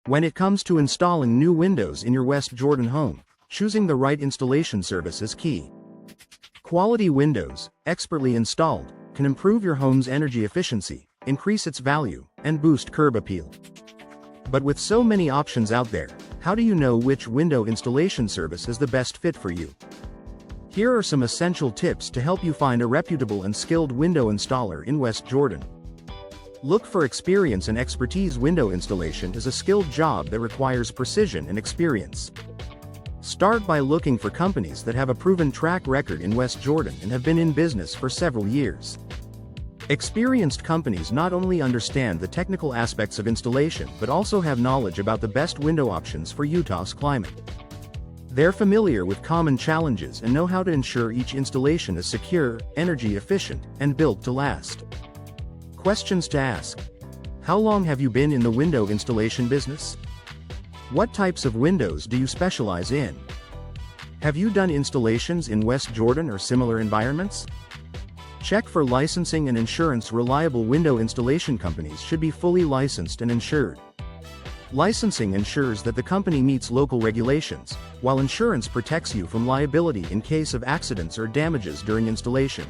When it comes to installing new windows in your West Jordan home, choosing the right installation service is key. Quality windows, expertly installed, can improve your home's energy efficiency, increase its value, and boost curb appeal. But with so many options out there, how do you know which window installation service is the best fit for you? Here are some essential tips to help you find a reputable and skilled window installer in West Jordan. Look for experience and expertise. Window installation is a skilled job that requires precision and experience. Start by looking for companies that have a proven track record in West Jordan and have been in business for several years. Experienced companies not only understand the technical aspects of installation but also have knowledge about the best window options for Utah's climate. They're familiar with common challenges and know how to ensure each installation is secure, energy efficient, and built to last. Questions to ask. How long have you been in the window installation business? What types of windows do you specialize in? Have you done installations in West Jordan or similar environments? Check for licensing and insurance. Reliable window installation companies should be fully licensed and insured. Licensing ensures that the company meets local regulations, while insurance protects you from liability in case of accidents or damages during installation.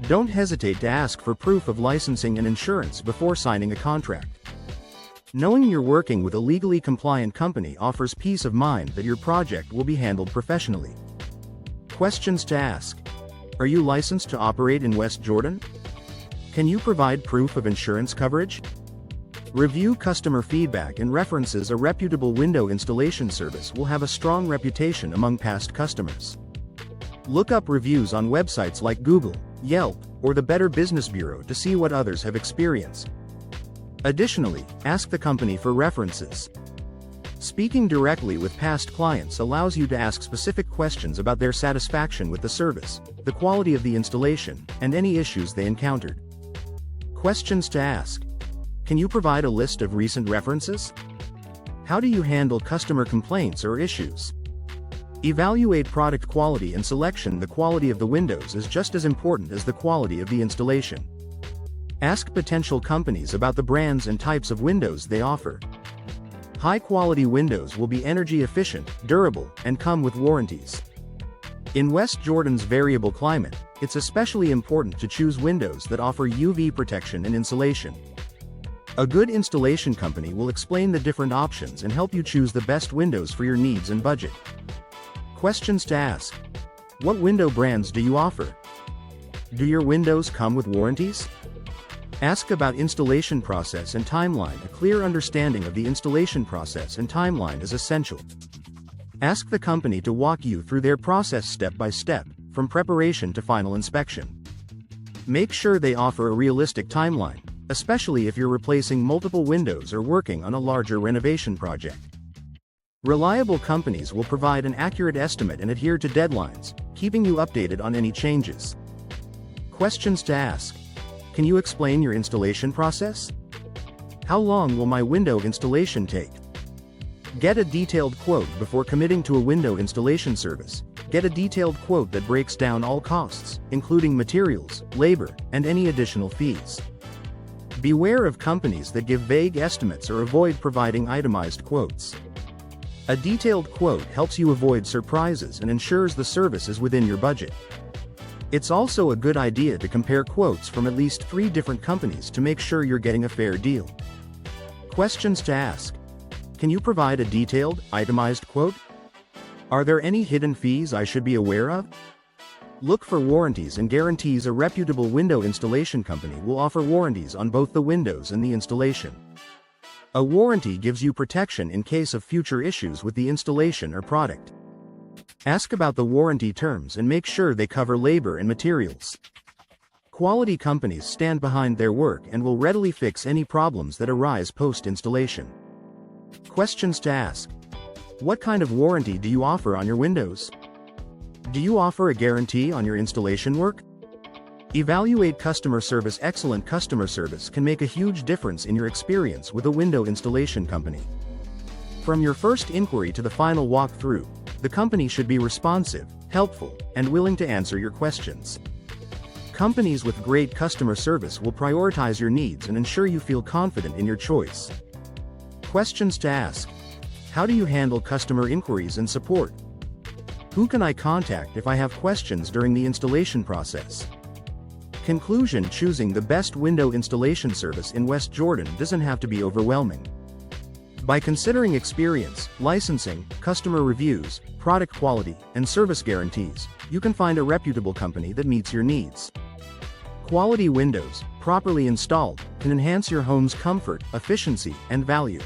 Don't hesitate to ask for proof of licensing and insurance before signing a contract. Knowing you're working with a legally compliant company offers peace of mind that your project will be handled professionally. Questions to ask. Are you licensed to operate in West Jordan? Can you provide proof of insurance coverage? Review customer feedback and references. A reputable window installation service will have a strong reputation among past customers. Look up reviews on websites like Google, Yelp, or the Better Business Bureau to see what others have experienced. Additionally, ask the company for references. Speaking directly with past clients allows you to ask specific questions about their satisfaction with the service, the quality of the installation, and any issues they encountered. Questions to ask. Can you provide a list of recent references? How do you handle customer complaints or issues? Evaluate product quality and selection. The quality of the windows is just as important as the quality of the installation. Ask potential companies about the brands and types of windows they offer. High-quality windows will be energy efficient, durable, and come with warranties. In West Jordan's variable climate, it's especially important to choose windows that offer UV protection and insulation. A good installation company will explain the different options and help you choose the best windows for your needs and budget. Questions to ask. What window brands do you offer? Do your windows come with warranties? Ask about installation process and timeline. A clear understanding of the installation process and timeline is essential. Ask the company to walk you through their process step by step, from preparation to final inspection. Make sure they offer a realistic timeline, especially if you're replacing multiple windows or working on a larger renovation project. Reliable companies will provide an accurate estimate and adhere to deadlines, keeping you updated on any changes. Questions to ask. Can you explain your installation process? How long will my window installation take? Get a detailed quote before committing to a window installation service. Get a detailed quote that breaks down all costs, including materials, labor, and any additional fees. Beware of companies that give vague estimates or avoid providing itemized quotes. A detailed quote helps you avoid surprises and ensures the service is within your budget. It's also a good idea to compare quotes from at least 3 different companies to make sure you're getting a fair deal. Questions to ask. Can you provide a detailed, itemized quote? Are there any hidden fees I should be aware of? Look for warranties and guarantees. A reputable window installation company will offer warranties on both the windows and the installation. A warranty gives you protection in case of future issues with the installation or product. Ask about the warranty terms and make sure they cover labor and materials. Quality companies stand behind their work and will readily fix any problems that arise post-installation. Questions to ask. What kind of warranty do you offer on your windows? Do you offer a guarantee on your installation work? Evaluate customer service. Excellent customer service can make a huge difference in your experience with a window installation company. From your first inquiry to the final walkthrough, the company should be responsive, helpful, and willing to answer your questions. Companies with great customer service will prioritize your needs and ensure you feel confident in your choice. Questions to ask. How do you handle customer inquiries and support? Who can I contact if I have questions during the installation process? Conclusion: choosing the best window installation service in West Jordan doesn't have to be overwhelming. By considering experience, licensing, customer reviews, product quality, and service guarantees, you can find a reputable company that meets your needs. Quality windows, properly installed, can enhance your home's comfort, efficiency, and value.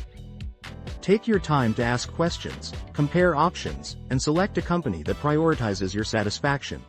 Take your time to ask questions, compare options, and select a company that prioritizes your satisfaction.